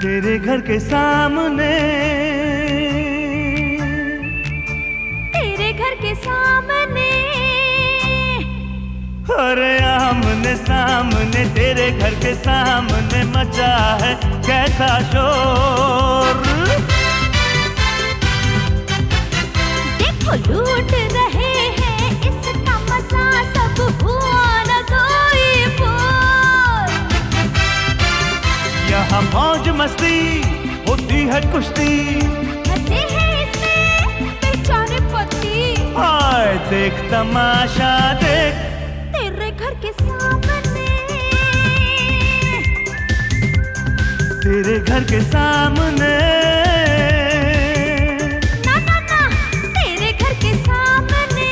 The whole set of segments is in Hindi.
तेरे घर के सामने, तेरे घर के सामने, अरे आमने सामने तेरे घर के सामने मचा है कैसा शोर। देखो लूट रहे हैं इसका मजा, सब हुआ न कोई बोल। यहाँ मौज मस्ती होती है कुश्ती, हंसे हैं इसमें बेचारे पति। हाय देख तमाशा देख तेरे घर के सामने, तेरे घर के सामने, ना ना ना तेरे घर के सामने।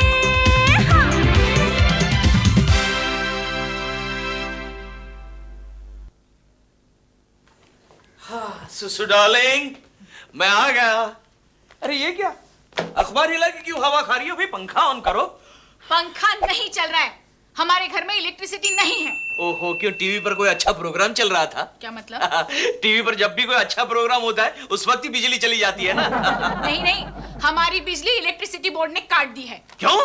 हाँ सुसु डार्लिंग, मैं आ गया। अरे ये क्या, अखबार हिला के क्यों हवा खा रही हो? भाई पंखा ऑन करो। पंखा नहीं चल रहा है, हमारे घर में इलेक्ट्रिसिटी नहीं है। ओहो, क्यों टीवी पर कोई अच्छा प्रोग्राम चल रहा था? क्या मतलब? टीवी पर जब भी कोई अच्छा प्रोग्राम होता है उस वक्त ही बिजली चली जाती है ना। नहीं नहीं, हमारी बिजली इलेक्ट्रिसिटी बोर्ड ने काट दी है। क्यों?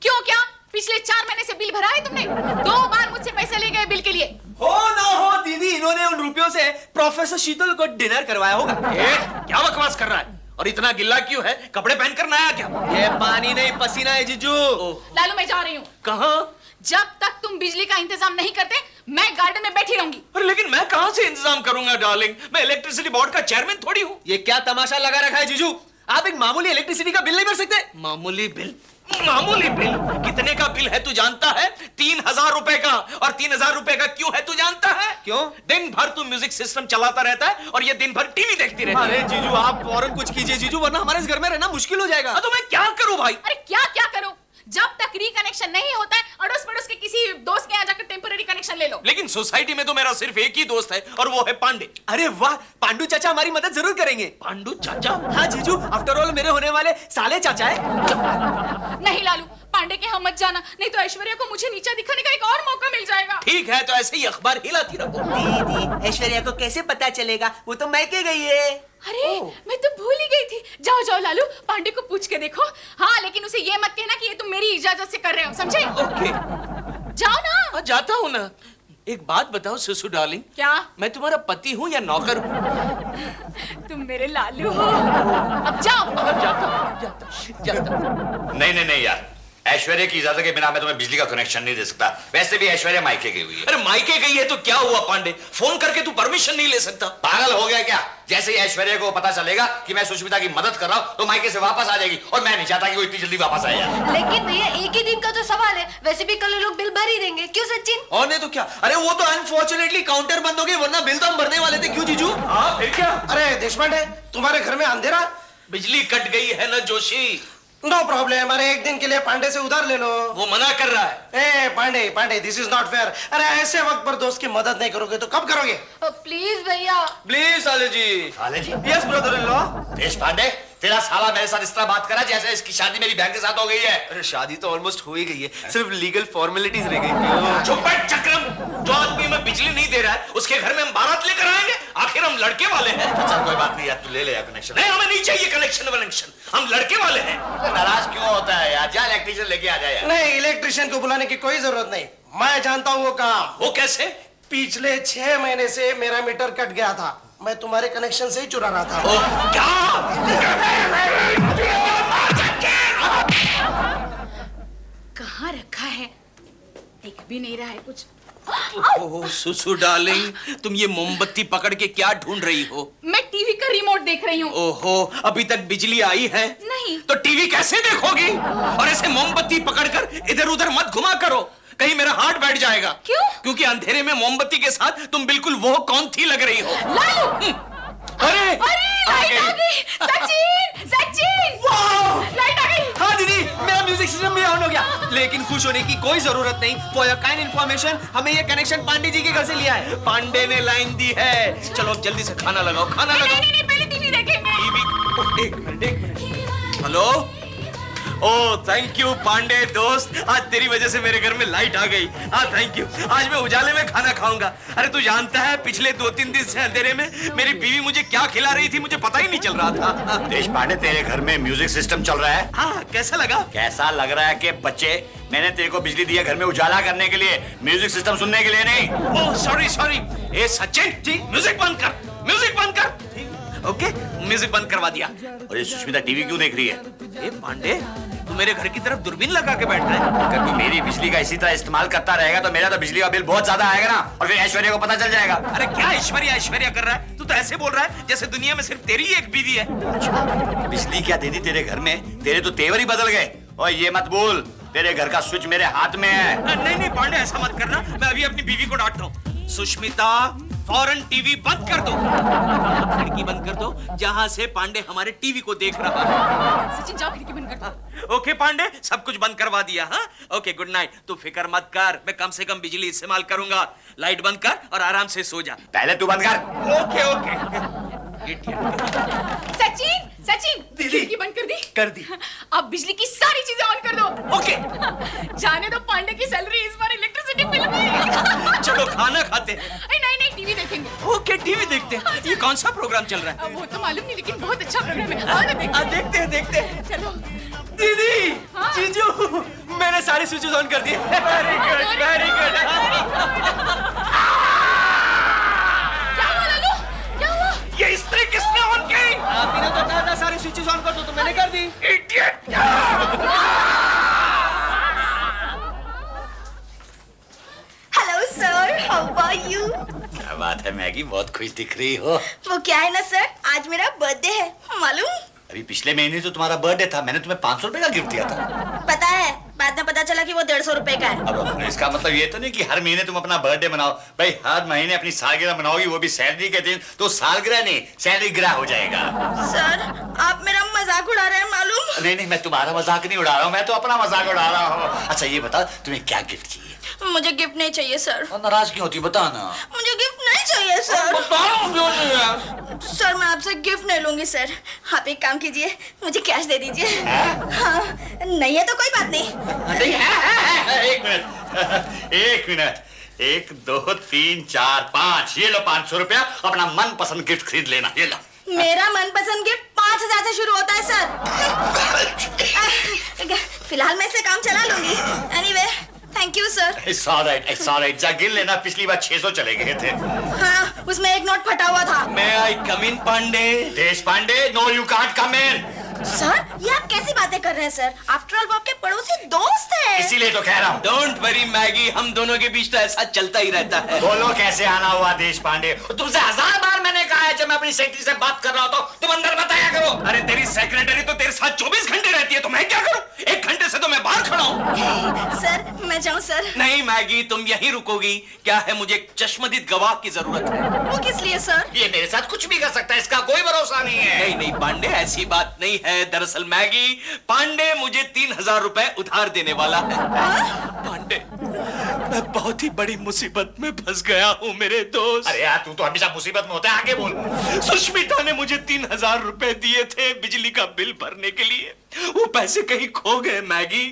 क्यों क्या? पिछले 4 महीने से बिल भरा है तुमने? 2 बार मुझसे पैसे ले गए बिल के लिए। हो ना हो दीदी, इन्होंने उन रुपयों से प्रोफेसर शीतल को डिनर करवाया होगा। क्या बकवास कर रहा है? और इतना गिल्ला क्यों है? कपड़े पहनकर ना आया क्या? ये पानी नहीं पसीना है जीजू। लालू मैं जा रही हूँ। कहाँ? जब तक तुम बिजली का इंतजाम नहीं करते मैं गार्डन में बैठी रहूंगी। अरे लेकिन मैं कहाँ से इंतजाम करूंगा डार्लिंग, मैं इलेक्ट्रिसिटी बोर्ड का चेयरमैन थोड़ी हूँ। ये क्या तमाशा लगा रखा है जीजू? आप एक मामूली इलेक्ट्रिसिटी का बिल नहीं भर सकते? मामूली बिल? मामूली बिल? कितने का बिल है तू जानता है? 3000 रुपए का। और 3000 रुपए का क्यों है तू जानता है? क्यों? दिन भर तू म्यूजिक सिस्टम चलाता रहता है और ये दिन भर टीवी देखती रहती है। अरे जीजू आप फौरन कुछ कीजिए जीजू, वरना हमारे इस घर में रहना मुश्किल हो जाएगा। तो मैं क्या करूं भाई? अरे क्या क्या करूं? जब तक रिकनेक्शन नहीं होता है अड़ोस पड़ोस के किसी दोस्त के यहाँ जाकर टेम्पररी कनेक्शन ले लो। लेकिन सोसाइटी में तो मेरा सिर्फ एक ही दोस्त है और वो है पांडे। अरे वाह, पांडू चाचा हमारी मदद जरूर करेंगे। पांडू चाचा? हाँ जीजू, आफ्टर ऑल मेरे होने वाले साले चाचा है। नहीं लालू, पांडे के यहाँ मत जाना, नहीं तो ऐश्वर्या को मुझे नीचा दिखाने का एक और मौका मिल जाएगा। ठीक है, तो ऐसे ही अखबार हिलाती रहो। दीदी ऐश्वर्या को कैसे पता चलेगा? वो तो मैके गई है। अरे मैं तो भूल ही गई थी। जाओ जाओ लालू, पांडे को पूछ के देखो। हाँ लेकिन उसे ये मत कहना कि ये तुम मेरी इजाजत से कर रहे हो, समझे? ओके, जाओ ना। जाता हूँ ना। एक बात बताओ सुसु डार्लिंग, क्या? मैं तुम्हारा पति हूँ या नौकर हूँ? तुम मेरे लालू हो। अब जाओ। जाता। नहीं यार, ऐश्वर्या की इजाजत के बिना मैं तुम्हें बिजली का कनेक्शन नहीं दे सकता। वैसे भी ऐश्वर्या मायके गई हुई है। अरे मायके गई है तो क्या हुआ पांडे? फोन करके तू परमिशन नहीं ले सकता? पागल हो गया क्या? जैसे ही ऐश्वर्या को पता चलेगा कि मैं सुष्मिता की मदद कर रहा हूँ तो मायके से वापस आ जाएगी, और मैं नहीं चाहता कि वो इतनी जल्दी वापस आए यार। लेकिन भैया एक ही दिन का तो सवाल है, वैसे भी कल लोग बिल भर ही देंगे, क्यों सचिन? और नहीं तो क्या? अरे वो तो अनफॉर्चुनेटली काउंटर बंद हो गई, वरना बिल तो हम भरने वाले थे। क्यों जीजू? हाँ फिर क्या? अरे देशपांडे, तुम्हारे घर में अंधेरा? बिजली कट गई है ना जोशी। नो प्रॉब्लम, अरे एक दिन के लिए पांडे से उधार ले लो। वो मना कर रहा है। ए Pandey this is not fair. अरे ऐसे वक्त पर दोस्त की मदद नहीं करोगे तो कब करोगे? प्लीज भैया। प्लीज साले जी। साले जी? Yes brother in law. देश पांडे, तेरा साला मेरे साथ इस तरह बात करा जैसे इसकी शादी मेरी बहन के साथ हो गई है। अरे शादी तो ऑलमोस्ट हो ही गई है, सिर्फ लीगल फॉर्मेलिटीज रह गई। चुप बैठ चक्रम, जो आदमी में बिजली नहीं दे रहा है उसके घर में हम बारात लेकर आएंगे? आखिर हम लड़के वाले हैं। चल कोई बात नहीं यार, तू ले ले यार कनेक्शन। नहीं हमें नहीं चाहिए कनेक्शन, हम लड़के वाले हैं। नाराज क्यों होता है यार? जा इलेक्ट्रिशियन लेके आ जाए यार। नहीं, इलेक्ट्रिशियन को बुलाने की कोई जरूरत नहीं, मैं जानता हूँ वो काम। वो कैसे? पिछले 6 महीने से मेरा मीटर कट गया था, मैं तुम्हारे कनेक्शन से ही चुरा रहा था। कहाँ रखा है? दिख भी नहीं रहा है कुछ। ओह सुसु डार्लिंग, तुम ये मोमबत्ती पकड़ के क्या ढूंढ रही हो? मैं टीवी का रिमोट देख रही हूँ। ओहो, अभी तक बिजली आई है? नहीं। तो टीवी कैसे देखोगी? और ऐसे मोमबत्ती पकड़कर इधर उधर मत घुमा करो, कहीं मेरा हार्ट बैठ जाएगा। क्यों? क्योंकि अंधेरे में मोमबत्ती के साथ तुम बिल्कुल वो कौन थी लग रही हो। लालू! अरे लाइट आ गई! सचिन! लाइट आ गई! हाँ दीदी, मेरा म्यूजिक सिस्टम भी ऑन हो गया। लेकिन खुश होने की कोई जरूरत नहीं। फॉर योर काइंड इन्फॉर्मेशन, हमें ये कनेक्शन पांडे जी के घर से लिया है। पांडे ने लाइन दी है। चलो अब जल्दी से खाना लगाओ, खाना लगाओ। नहीं, पहले टीवी देखेंगे। टीवी? एक minute. Hello oh thank you Pandey दोस्त, आज तेरी वजह से मेरे घर में लाइट आ गई। हाँ थैंक यू, आज मैं उजाले में खाना खाऊंगा। अरे तू जानता है पिछले 2-3 दिन से अंधेरे में मेरी बीवी मुझे क्या खिला रही थी, मुझे पता ही नहीं चल रहा था। देश पांडे, तेरे घर में म्यूजिक सिस्टम चल रहा है? हाँ कैसा लगा? कैसा लग रहा है कि बच्चे, मैंने तेरे को बिजली दी है घर में उजाला करने के लिए, म्यूजिक सिस्टम सुनने के लिए नहीं। Oh sorry sorry. ए सचिन जी, म्यूजिक बंद कर, म्यूजिक बंद कर। ओके म्यूजिक बंद करवा दिया। और ये सुष्मिता टीवी क्यों देख रही है? ए पांडे, तू मेरे घर की तरफ दूरबीन लगा के बैठ रहा है। अगर तू मेरी बिजली का इसी तरह इस्तेमाल करता रहेगा तो मेरा तो बिजली का बिल बहुत ज्यादा आएगा ना, और फिर ऐश्वर्या को पता चल जाएगा। अरे क्या ऐश्वर्या ऐश्वर्या कर रहा है? तू तो ऐसे बोल रहा है जैसे दुनिया में सिर्फ तेरी ही एक बीवी है। बिजली क्या दे दी तेरे घर में? तेरे तो तेवर ही बदल गए। और ये मत बोल, तेरे घर का स्विच मेरे हाथ में है। नहीं नहीं पांडे, ऐसा मत करना, मैं अभी अपनी बीवी को डांटता हूँ। सुष्मिता, फौरन टीवी बंद कर दो, खिड़की बंद कर दो जहां से पांडे हमारे टीवी को देख रहा है। सचिन जाओ खिड़की बंद कर दो। ओके पांडे, सब कुछ बंद करवा दिया। हाँ ओके, गुड नाइट। तू फिक्र मत कर, मैं कम से कम बिजली इस्तेमाल करूंगा। लाइट बंद कर और आराम से सो जा। पहले तू बंद कर। Okay okay. सचिन सचिन, खिड़की बंद कर दी? कर दी। अब बिजली की सारी चीजें ऑन कर दो। ओके। जाने दो पांडे की सैलरी इस बार इलेक्ट्रिसिटी बिल में। चलो खाना खाते हैं। नहीं नहीं, टीवी देखेंगे। ओके टीवी देखते हैं। ये कौन सा प्रोग्राम चल रहा है? वो तो मालूम नहीं, लेकिन बहुत अच्छा प्रोग्राम है। आओ ना देखते हैं देखते हैं। चलो। दीदी, हाँ? जीजू, मैंने सारे स्विचेस ऑन कर दिए। Very good very good. क्या हुआ लालू? क्या हुआ? ये स्त्री किसने ऑन की? आपने तो कहा था सारे स्विचेस ऑन कर दो, तो मैंने कर दी। Idiot. Hello sir, how are you? क्या बात है मैगी, बहुत खुश दिख रही हो। वो क्या है ना सर, आज मेरा बर्थडे है, मालूम? अभी पिछले महीने तो तुम्हारा बर्थडे था, मैंने तुम्हें 500 रुपए का गिफ्ट दिया था। पता है, बाद में पता चला कि वो 150 रुपए का है। अब इसका मतलब ये तो नहीं कि हर महीने तुम अपना बर्थडे मनाओ। भाई हर महीने अपनी सालगिरह मनाओगी, वो भी सैलरी के दिन, तो सालगिरह नहीं सैलरी गिरह हो जाएगा। सर, आप मेरा मजाक उड़ा रहे हैं, मालूम? नहीं नहीं, मैं तुम्हारा मजाक नहीं उड़ा रहा हूँ, मैं तो अपना मजाक उड़ा रहा हूँ। अच्छा ये बताओ, तुम्हें क्या गिफ्ट चाहिए? मुझे गिफ्ट नहीं चाहिए सर। और नाराज क्यों होती, बता ना। मुझे गिफ्ट नहीं चाहिए सर। सर मैं आपसे गिफ्ट नहीं लूंगी सर। आप एक काम कीजिए, मुझे कैश दे दीजिए। हाँ, नहीं है तो कोई बात नहीं। एक मिनट, एक मिनट, 1 2 3 4 5, ये लो 500 रुपया, अपना मनपसंद गिफ्ट खरीद लेना। ये लो। मेरा मनपसंद गिफ्ट 5000 से शुरू होता है सर। फिलहाल मैं इससे काम चला लूंगी। Anyway, thank you sir. It's all right, it's all right। जा गिन लेना, पिछली बार 600 चले गए थे। हाँ, उसमें एक नोट फटा हुआ था। मैं आई कम in Pandey? Deshpande, no you can't come in. Sir, ये आप कैसी बातें कर रहे हैं सर? आफ्टर ऑल वो आपके पड़ोसी दोस्त हैं। इसीलिए तो कह रहा हूँ। डोंट वरी मैगी, हम दोनों के बीच तो ऐसा चलता ही रहता है। बोलो कैसे आना हुआ देश पांडे? तुमसे 1000 बार मैंने कहा है, जब मैं अपनी सेक्रेटरी से बात कर रहा होता हूँ तुम अंदर बताया करो। अरे तेरी सेक्रेटरी तो तेरे साथ 24 घंटे रहती है, तो मैं क्या करूं? 1 घंटे से तो मैं बाहर खड़ा हूं। सर, मैं जाऊं सर? नहीं मैगी, तुम यहीं रुकोगी? क्या है, मुझे एक चश्मदीद गवाह की जरूरत है। वो किस लिए सर? ये मेरे साथ कुछ भी कर सकता है, इसका कोई भरोसा नहीं है। नहीं नहीं पांडे, ऐसी बात नहीं है। दरअसल मैगी, पांडे मुझे 3000 रुपए उधार देने वाला है। पांडे, मैं बहुत ही बड़ी मुसीबत में फंस गया हूँ मेरे दोस्त। अरे यार, तू तो हमेशा मुसीबत में होता है, आगे बोल। सुष्मिता ने मुझे 3000 रुपए दिए थे बिजली का बिल भरने के लिए। वो पैसे कहीं खो गए मैगी।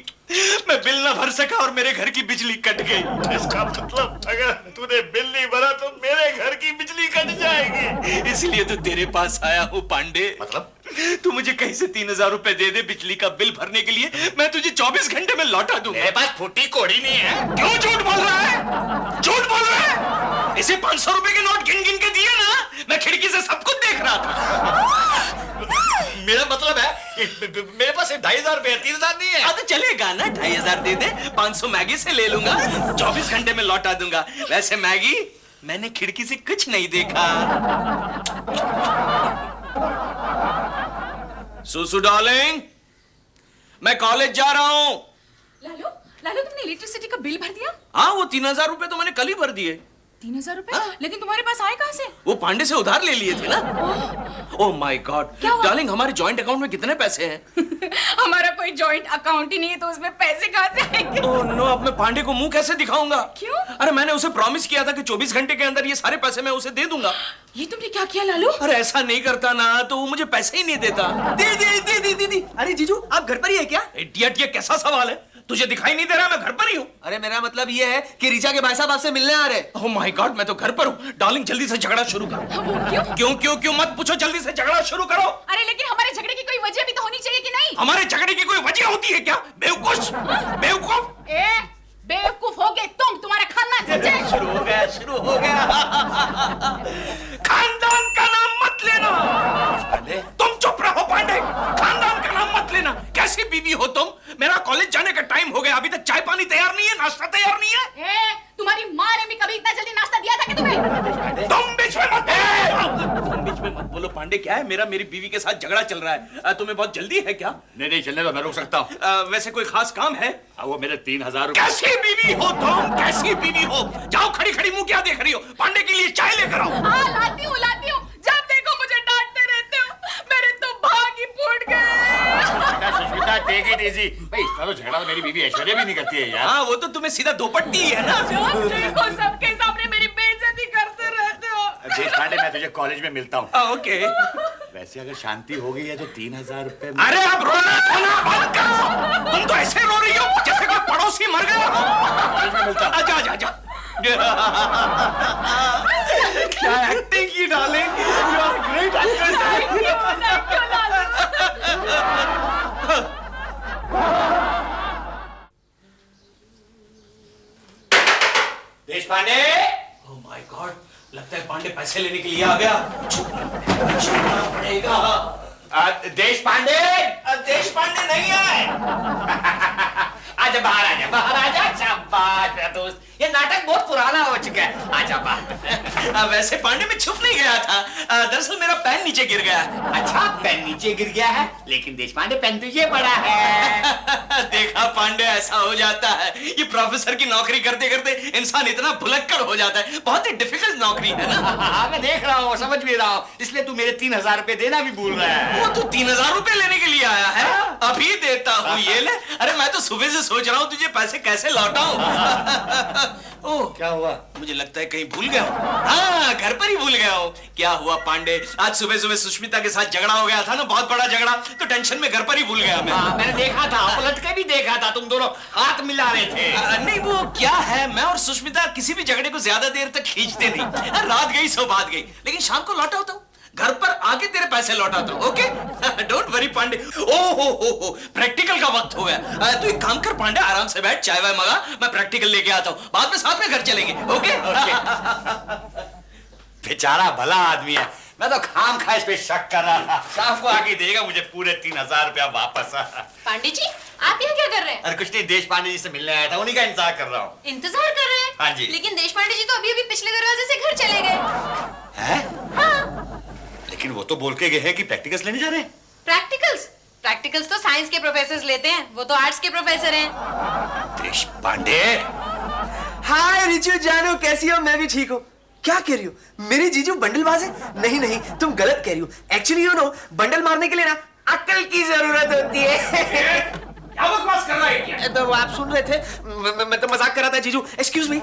मैं बिल ना भर सका और मेरे घर की बिजली कट गई। इसका मतलब अगर तूने बिल नहीं भरा तो मेरे घर की बिजली कट जाएगी। इसलिए तो तेरे पास आया हूँ पांडे। मतलब? तू मुझे कहीं से 3000 रुपए दे दे बिजली का बिल भरने के लिए, मैं तुझे 24 घंटे में लौटा दूंगा। मेरे पास फूटी कोड़ी नहीं है। क्यों झूठ बोल रहा है? झूठ बोल रहा है? इसे 500 रुपए के नोट गिन गिन के दिए ना, मैं खिड़की से सब कुछ देख रहा था। मेरा मतलब है मेरे पास 2500 रुपए, 3000 नहीं है। तो चलेगा ना, 2500 दे दे, 500 मैगी से ले लूंगा, 24 घंटे में लौटा दूंगा। वैसे मैगी, मैंने खिड़की से कुछ नहीं देखा। सुसु डार्लिंग, मैं कॉलेज जा रहा हूँ। लालू, लालू तुमने इलेक्ट्रिसिटी का बिल भर दिया? हाँ, वो 3000 रुपए तो मैंने कल ही भर दिए। 3000 रुपए? लेकिन तुम्हारे पास आए कहाँ से? वो पांडे से उधार ले लिए थे ना। Oh my God. क्या हुआ? डार्लिंग, हमारे जॉइंट अकाउंट में कितने पैसे हैं? हमारा कोई जॉइंट अकाउंट ही नहीं है, तो उसमें पैसे कहाँ से आएंगे? ओह नो, अब मैं पांडे को मुंह कैसे दिखाऊंगा? क्यों? अरे मैंने उसे प्रॉमिस किया था कि 24 घंटे के अंदर ये सारे पैसे मैं उसे दे दूंगा। ये तुमने क्या किया लालू? अरे ऐसा नहीं करता ना तो वो मुझे पैसे ही नहीं देता। दीदी, दीदी, दीदी, अरे जीजू आप घर पर ही है क्या? इडियट, ये कैसा सवाल है? तुझे दिखाई नहीं दे रहा मैं घर पर ही हूँ? अरे मेरा मतलब ये है कि रीचा के भाई साहब आपसे मिलने आ रहे। ओह माय गॉड, मैं तो घर पर हूँ। डार्लिंग जल्दी से झगड़ा शुरू करो। वो क्यों? क्यों क्यों क्यों मत पूछो, जल्दी से झगड़ा शुरू करो। अरे लेकिन हमारे झगड़े की कोई वजह भी तो होनी चाहिए कि नहीं? हमारे झगड़े की कोई वजह होती है क्या? बेवकूफ, बेवकूफ। ए बेवकूफ हो गए तुम, तुम्हारा खानदान समझे? शुरू हो गया, शुरू हो गया। खानदान का नाम मत लेना। तुम चुप रहो पांडे, खानदान का नाम मत लेना। कैसी बीवी हो तुम? मेरा कॉलेज जाने का टाइम हो गया, अभी तक चाय पानी तैयार नहीं है, नाश्ता तैयार नहीं है। ए तुम्हारी माँ ने भी कभी इतना जल्दी नाश्ता दिया था कि तुम्हें? तुम बीच में मत तुम बीच में मत बोलो पांडे। क्या है, मेरी बीवी के साथ झगड़ा चल रहा है। तुम्हें बहुत जल्दी है क्या? नहीं चलने दो, मैं रोक सकता हूँ। वैसे कोई खास काम है? वो मेरे 3000 रुपए। कैसी बीवी हो तुम, कैसी बीवी हो? जाओ, खड़ी खड़ी मुंह क्या देख रही हो? पांडे के लिए चाय लेकर आओ। हाँ लाती हूँ। जब देखो मुझे डांटते रहते हो, मेरे तो भाग ही फूट गए। Sushmita take it easy. भाई इस तरह झगड़ा तो मेरी बीवी ऐश्वर्या भी नहीं करती है यार। हाँ, वो तो तुम्हें सीधा दोपट्टी ही है ना। जब देखो सबके सामने मेरी बेइज्जती करते रहते हो। देश पांडे, मैं तुझे कॉलेज में मिलता हूँ। ओके। वैसे अगर शांति हो गई है तो 3000 रुपए। अरे अब रोना धोना बंद करो। तुम तो ऐसे रो रही हो जैसे कोई पड़ोसी मर गया हो। कॉलेज में मिलता हूँ। आजा। क्या एक्टिंग की darling, you are great actress. Thank you, Lalu. Deshpande. Oh my God, लगता है पांडे पैसे लेने के लिए आ गया। छुपना पड़ेगा। देश पांडे। देश पांडे नहीं आए। आजा बाहर आजा। शाबाश मेरा दोस्त, ये नाटक बहुत पुराना हो चुका है। आजा बाहर। वैसे पांडे में छुप नहीं गया था, दरअसल मेरा पेन नीचे गिर गया। अच्छा, पेन नीचे गिर गया है, लेकिन देश पांडे पेन तुझे पड़ा है। देखा पांडे, ऐसा हो जाता है। ये प्रोफेसर की नौकरी करते करते इंसान इतना भुलक्कड़ हो जाता है। बहुत ही डिफिकल्ट नौकरी है ना। हाँ, मैं देख रहा हूँ, समझ भी रहा हूँ, इसलिए तू मेरे 3000 रुपए देना भी भूल रहा है। वो तू 3000 रुपए लेने के लिए आया है? अभी देता हूँ, ये ले। अरे मैं तो सुबह से सोच रहा हूँ तुझे पैसे कैसे लौटाऊं। ओह, क्या हुआ? मुझे लगता है कहीं भूल गया हूँ। हाँ, घर पर ही भूल गया हूँ। क्या हुआ पांडे, आज सुबह सुबह सुष्मिता के साथ झगड़ा हो गया था ना, बहुत बड़ा झगड़ा, तो टेंशन में घर पर ही भूल गया मैं। हाँ, मैंने देखा था, पलट के भी देखा था, तुम दोनों हाथ मिला रहे थे। नहीं, वो क्या है, मैं और सुष्मिता किसी भी झगड़े को ज्यादा देर तक खींचते नहीं। रात गई सो बात गई, लेकिन शाम को लौटा होता हूँ, घर पर आके तेरे पैसे लौटाता हूँ। Okay, don't worry Pandey. ओ प्रैक्टिकल का वक्त हो गया। तू एक काम कर पांडे, आराम से बैठ, चाय वाय मंगा, मैं प्रैक्टिकल लेके आता हूँ, बाद में साथ में घर चलेंगे। ओके। बेचारा भला आदमी है, मैं तो खाम खा इस पे शक कर रहा था। शाम को आके देगा मुझे पूरे 3000 रुपया वापस। पांडे जी आप यहाँ क्या कर रहे हैं? अरे कुछ नहीं, देश पांडे जी से मिलने आया था, उन्हीं का इंतजार कर रहा हूँ। इंतजार कर रहे हैं? हाँ जी। लेकिन देश पांडे जी तो अभी अभी पिछले दरवाजे से घर चले गए। हैं? हाँ। लेकिन वो तो बोल के गए हैं कि प्रैक्टिकल्स लेने जा रहे हैं। प्रैक्टिकल्स तो साइंस के प्रोफेसर लेते हैं, वो तो आर्ट्स के प्रोफेसर हैं। देश पांडे। हाय रिचू जानू, कैसी हो? मैं भी ठीक हूँ। क्या कह रही हो? मेरी जीजू बंडलबाज है? नहीं, तुम गलत कह रही हो। एक्चुअली यू नो, बंडल मारने के लिए ना अक्ल की जरूरत होती है। क्या बकवास कर रहा है क्या? तो आप सुन रहे थे, मैं तो मजाक कर रहा था जीजू। Excuse me.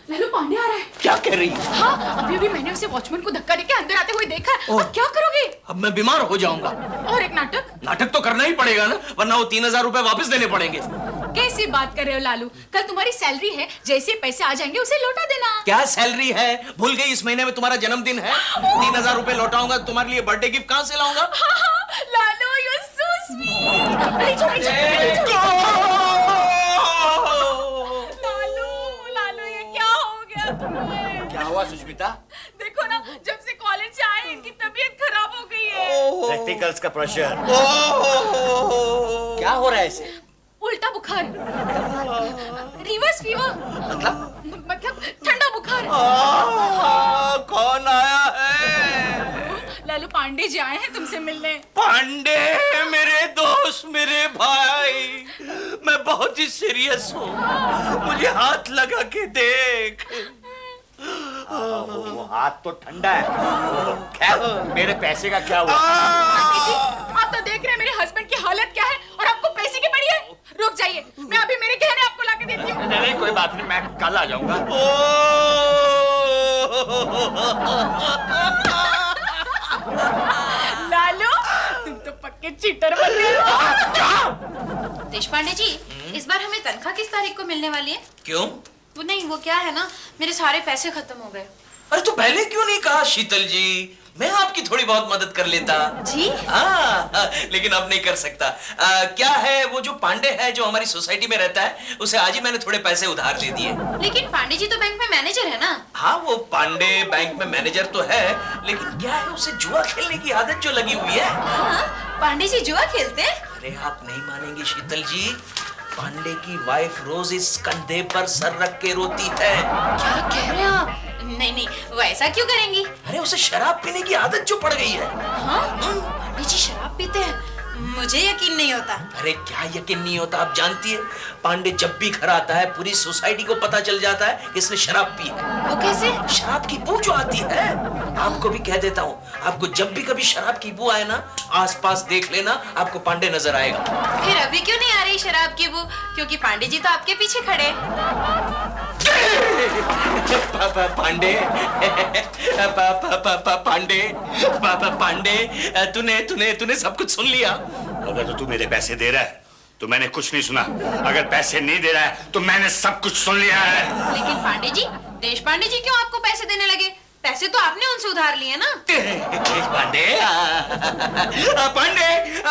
लालू पांडे आ रहा है। क्या कह रही है? हाँ, अभी मैंने उसे वॉचमैन को धक्का देके अंदर आते हुए देखा है। अब क्या करोगे? अब मैं बीमार हो जाऊंगा। और एक नाटक तो करना ही पड़ेगा ना, वरना वो 3000 रुपए वापस देने पड़ेंगे। कैसी बात कर रहे हो लालू? कल तुम्हारी सैलरी है, जैसे पैसे आ जाएंगे उसे लौटा देना। क्या सैलरी है? भूल गई, इस महीने में तुम्हारा जन्मदिन है। 3000 रुपए लौटाऊंगा, तुम्हारे लिए बर्थडे गिफ्ट कहाँ से लाऊंगा? Lalu you so sweet. Lalu ये क्या हो गया तुम्हें? क्या हुआ सुष्मिता? देखो ना, जब से कॉलेज से आए इनकी तबीयत खराब हो गई है। प्रैक्टिकल्स का प्रेशर। क्या हो रहा है इसे? उल्टा बुखार, रिवर्स फीवर, मतलब ठंडा बुखार। कौन आया है? लालू पांडे जी आए हैं तुमसे मिलने। पांडे मेरे दोस्त, मेरे भाई, मैं बहुत ही सीरियस हूँ, मुझे हाथ लगा के देख। वो हाथ तो ठंडा है। खैर, मेरे पैसे का क्या हुआ? पांडे जी, आप तो देख रहे हैं मेरे हस्बैंड की हालत क्या है, और आपको पैसे की पड़ी है। रुक जाइए, मैं अभी मेरे गहने आपको लाके देती हूँ। नहीं, कोई बात नहीं, मैं कल आ जाऊंगा। लालू के चीटर बन गए। देश पांडे जी, इस बार हमें तनख्वाह किस तारीख को मिलने वाली है? क्यों? वो नहीं, वो क्या है ना, मेरे सारे पैसे खत्म हो गए। अरे तो पहले क्यों नहीं कहा शीतल जी? मैं आपकी थोड़ी बहुत मदद कर लेता। जी? हाँ, लेकिन अब नहीं कर सकता। क्या है, वो जो पांडे है जो हमारी सोसाइटी में रहता है, उसे आज ही मैंने थोड़े पैसे उधार दे दिए। लेकिन पांडे जी तो बैंक में मैनेजर है ना। हाँ, वो पांडे बैंक में मैनेजर तो है, लेकिन क्या है, उसे जुआ खेलने की आदत जो लगी हुई है। हाँ, पांडे जी जुआ खेलते हैं? अरे आप नहीं मानेंगे शीतल जी, पांडे की वाइफ रोज इस कंधे पर सर रख के रोती है। क्या कह रहे हैं आप? नहीं नहीं, वो ऐसा क्यों करेंगी? अरे उसे शराब पीने की आदत जो पड़ गई है। हाँ? पांडे जी शराब पीते हैं? मुझे यकीन नहीं होता। अरे क्या यकीन नहीं होता? आप जानती है, पांडे जब भी घर आता है पूरी सोसाइटी को पता चल जाता है कि इसने शराब पी है। वो कैसे? शराब की बू जो आती है, आपको भी कह देता हूँ, आपको जब भी कभी शराब की बू आए ना, आसपास देख लेना, आपको पांडे नजर आएगा। फिर अभी क्यों नहीं आ रही शराब की बू? क्योंकि पांडे जी तो आपके पीछे खड़े हैं। पांडे पांडे, तूने सब कुछ सुन लिया। अगर तो तू मेरे पैसे दे रहा है तो मैंने कुछ नहीं सुना, अगर पैसे नहीं दे रहा है तो मैंने सब कुछ सुन लिया है। लेकिन पांडे जी, देश पांडे जी क्यों आपको पैसे देने लगे? पैसे तो आपने उनसे उधार लिए ना। पांडे,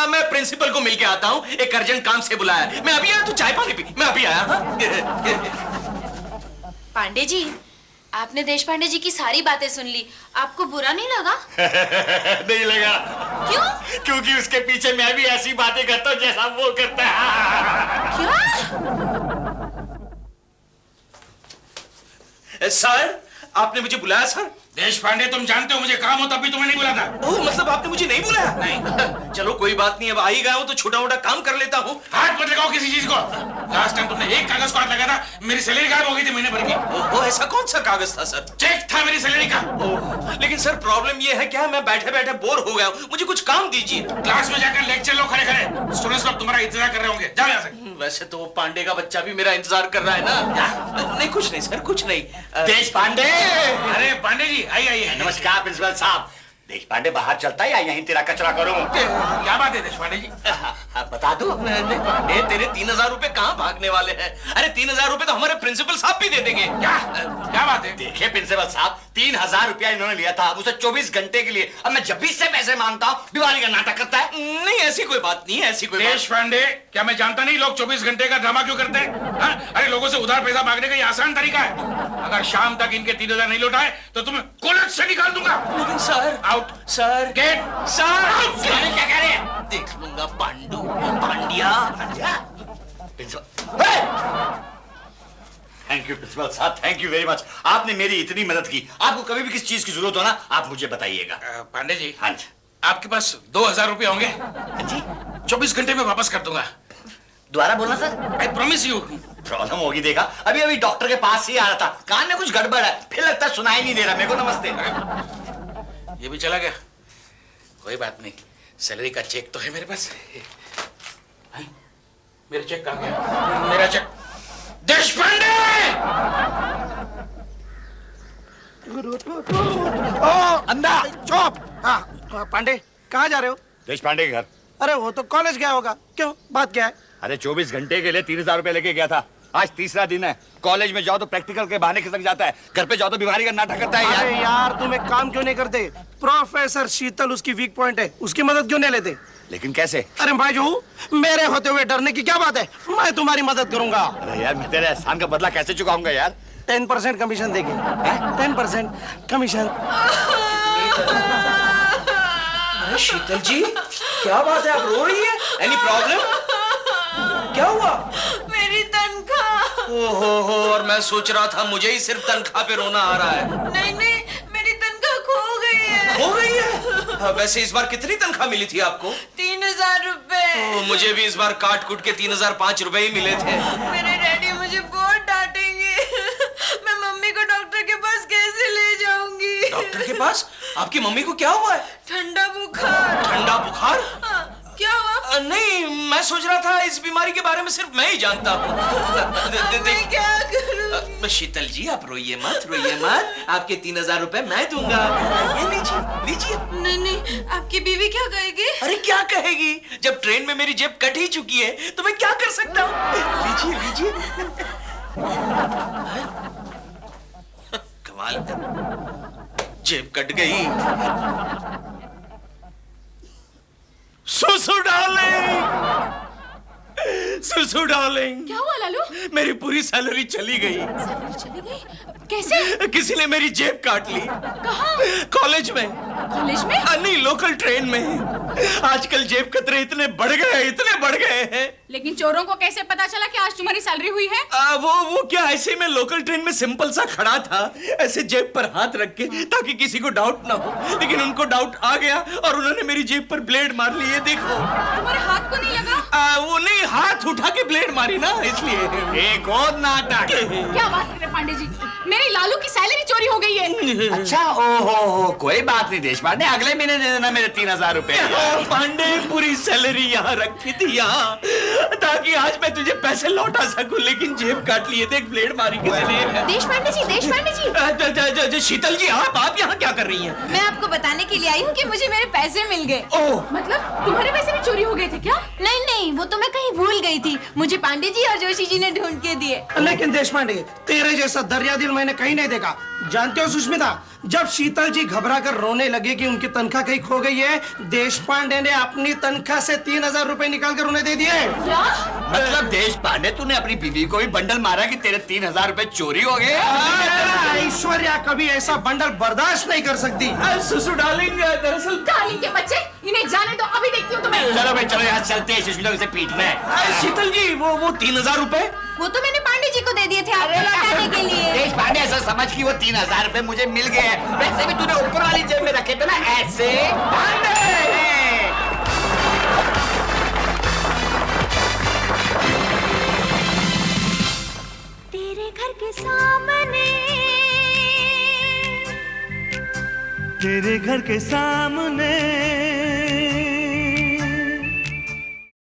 मैं प्रिंसिपल को मिलके आता हूँ, एक अर्जेंट काम से बुलाया है। मैं अभी आया, तू चाय पानी पी। मैं अभी आया। पांडे जी, आपने देश पांडे जी की सारी बातें सुन ली, आपको बुरा नहीं लगा? नहीं लगा। क्यों? क्योंकि उसके पीछे मैं भी ऐसी बातें करता हूँ जैसा वो करता है। क्या? सर, आपने मुझे बुलाया सर? देश पांडे, तुम जानते हो मुझे काम हो तब भी तुम्हें नहीं बुलाता। ओह, मतलब आपने मुझे नहीं बुलाया? नहीं। चलो कोई बात नहीं, अब आ ही गया हूँ तो छोटा मोटा काम कर लेता हूँ। हाथ मत लगाओ किसी चीज को। लास्ट टाइम तुमने एक कागज को हाथ लगाया था, मेरी सैलरी गायब हो गई थी महीने भर की। ओह, ऐसा कौन सा कागज था सर? चेक था मेरी सैलरी का। लेकिन सर प्रॉब्लम ये है, क्या मैं बैठे बैठे बोर हो गया हूँ, मुझे कुछ काम दीजिए। क्लास में जाकर लेक्चर लो खड़े खड़े, स्टूडेंट्स लोग तुम्हारा इंतजार कर रहे होंगे। जाओ यहाँ से। वैसे तो वो पांडे का बच्चा भी मेरा इंतजार कर रहा है ना। नहीं, कुछ नहीं सर, कुछ नहीं। देश पांडे। अरे पांडे जी, आइए आइए। नमस्कार प्रिंसिपल साहब। देश पांडे बाहर चलता है या यहीं तेरा कचरा करूं? क्या बात है देश पांडे जी? बता दो। पांडे, तेरे 3000 रुपए कहाँ भागने वाले हैं? अरे 3000 रुपए तो हमारे प्रिंसिपल साहब भी दे देंगे। क्या बात है? देखिए प्रिंसिपल साहब, 3000 रुपया इन्होंने लिया था उसे 24 घंटे के लिए। अब मैं जब भी इससे पैसे मांगता हूँ दिवाली का नाटक करता है। नहीं, ऐसी कोई बात नहीं है, ऐसी कोई बात। देश पांडे, क्या मैं जानता नहीं लोग 24 घंटे का ड्रामा क्यों करते हैं? अरे लोगों से उधार पैसा मांगने का ये आसान तरीका है। अगर शाम तक इनके 3000 नहीं लौटाए तो तुम्हें कॉलेज से निकाल दूंगा। लेकिन sir. Out. Sir. Get. Sir. क्या कह रहे हैं? देख लूंगा Pandu, Pandya. Thank you principal साहब, थैंक यू वेरी मच। आपने मेरी इतनी मदद की। आपको कभी भी किसी चीज की जरूरत हो ना, आप मुझे बताइएगा। पांडे जी। हाँ जी। आपके पास 2000 रुपये होंगे? जी। 24 घंटे में वापस कर दूंगा। दोबारा बोलना sir. I promise you. Problem होगी, देखा अभी अभी डॉक्टर के पास ही आ रहा था, कान में कुछ गड़बड़ है, फिर लगता है सुनाई नहीं दे रहा मेरे को। नमस्ते। ये भी चला गया, कोई बात नहीं, सैलरी का चेक तो है मेरे पास। मेरा चेक कहाँ गया? मेरा चेक। देश पांडे! अंधा चुप। हाँ पांडे, कहाँ जा रहे हो? देश पांडे के घर। अरे वो तो कॉलेज गया होगा, क्यों, बात क्या है? अरे 24 घंटे के लिए 3000 रुपए लेके गया था। आज तीसरा दिन है। कॉलेज में जाओ तो प्रैक्टिकल के बहाने खिसक जाता है, घर पे जाओ तो बीमारी का नाटक करता है यार। अरे यार तुम एक काम क्यों नहीं करते? प्रोफेसर शीतल उसकी वीक पॉइंट है, उसकी मदद क्यों नहीं लेते? लेकिन कैसे? अरे मैं जो हूँ, मेरे होते हुए डरने की क्या बात है? मैं तुम्हारी मदद करूंगा। अरे यार मैं तेरे एहसान का बदला कैसे चुकाऊंगा यार? 10% कमीशन देंगे। 10% कमीशन। अरे शीतल जी, क्या बात है, आप रो रही है? Any problem? क्या हुआ? मेरी तनख्वाह। ओहो, और मैं सोच रहा था मुझे ही सिर्फ तनख्वाह पे रोना आ रहा है। नहीं नहीं, मेरी तनख्वाह खो गई है। हो गई है? वैसे इस बार कितनी तनख्वाह मिली थी आपको? 3000 रुपए। मुझे भी इस बार काट कुट के 3005 रुपए ही मिले थे। मेरे डैडी मुझे बहुत डांटेंगे। मैं मम्मी को डॉक्टर के पास कैसे ले जाऊंगी? डॉक्टर के पास? आपकी मम्मी को क्या हुआ है? ठंडा बुखार। ठंडा बुखार? हाँ, क्या हुआ? नहीं, मैं सोच रहा था इस बीमारी के बारे में सिर्फ मैं ही जानता हूँ। मैं क्या करूँ? शीतल जी, आप रोइए मत, रोइए मत। आपके 3000 रुपए मैं दूंगा। ये लीजिए, लीजिए। नहीं नहीं, आपकी बीवी क्या कहेगी? अरे क्या क्या कहेगी? जब ट्रेन में मेरी जेब कट ही चुकी है तो मैं क्या कर सकता हूँ? लीजिए लीजिए। कमाल है, जेब कट गई। सुसु डार्लिंग, सुसु डार्लिंग, क्या हुआ लालू? मेरी पूरी सैलरी चली गई। सैलरी चली गई? कैसे? किसी ने मेरी जेब काट ली। कहाँ? कॉलेज में। कॉलेज में? नहीं, लोकल ट्रेन में। आजकल जेब कतरे इतने बढ़ गए हैं। लेकिन चोरों को कैसे पता चला कि आज तुम्हारी सैलरी हुई है? वो क्या, ऐसे में लोकल ट्रेन में सिंपल सा खड़ा था, ऐसे जेब पर हाथ रख के, ताकि किसी को डाउट ना हो। लेकिन उनको डाउट आ गया और उन्होंने मेरी जेब पर ब्लेड मार ली। ये देखो। तुम्हारे हाथ को नहीं लगा? वो नहीं, हाथ उठा के ब्लेड मारी ना, इसलिए। एक और नाटक। क्या बात कर रहे पांडे जी, मेरी लालू की सैलरी चोरी हो गई है। अच्छा, ओहो, कोई बात नहीं देश पांडे, अगले महीने दे देना मेरे 3000 रुपए। पांडे, पूरी सैलरी यहाँ रखी थी, यहाँ, ताकि आज मैं तुझे पैसे लौटा सकूं, लेकिन जेब काट लिए। देख, ब्लेड मारी किसी ने। देशपांडे जी, देशपांडे जी, शीतल जी, आप यहाँ क्या कर रही हैं? मैं आपको बताने के लिए आई हूँ कि मुझे मेरे पैसे मिल गए। ओह, मतलब तुम्हारे पैसे भी चोरी हो गए थे क्या? नहीं नहीं, वो तो मैं कहीं भूल गई थी। मुझे पांडे जी और जोशी जी ने ढूंढ के दिए। लेकिन देशपांडे, तेरे जैसा दरिया दिल मैंने कहीं नहीं देखा। जानते हो सुष्मिता, जब शीतल जी घबरा कर रोने लगे कि उनकी तनख्वाह कहीं खो गई है, देशपांडे ने अपनी तनख्वाह से 3000 रुपए निकाल कर उन्हें दे दिए। क्या? मतलब देश पांडे, तूने अपनी बीवी को भी बंडल मारा कि तेरे 3000 रुपए चोरी हो गए? ऐश्वर्या कभी ऐसा बंडल बर्दाश्त नहीं कर सकती। सुसु डार्लिंग, दरअसल डार्लिंग के बच्चे, इन्हें जाने दो, अभी देखती हूँ तुम्हें। चलो भाई, चलो यहाँ चलते हैं, सुष्मिता को इसे पीटना है। शीतल जी, वो 3000 रुपए वो तो मैंने पांडे जी को दे दिए थे आपको लौटाने के लिए। देश पांडे, ऐसा समझ कि वो 3000 रुपए मुझे मिल गए हैं। वैसे भी तूने ऊपर वाली जेब में रखे थे ना, ऐसे। पांडे, तेरे घर के सामने, तेरे घर के सामने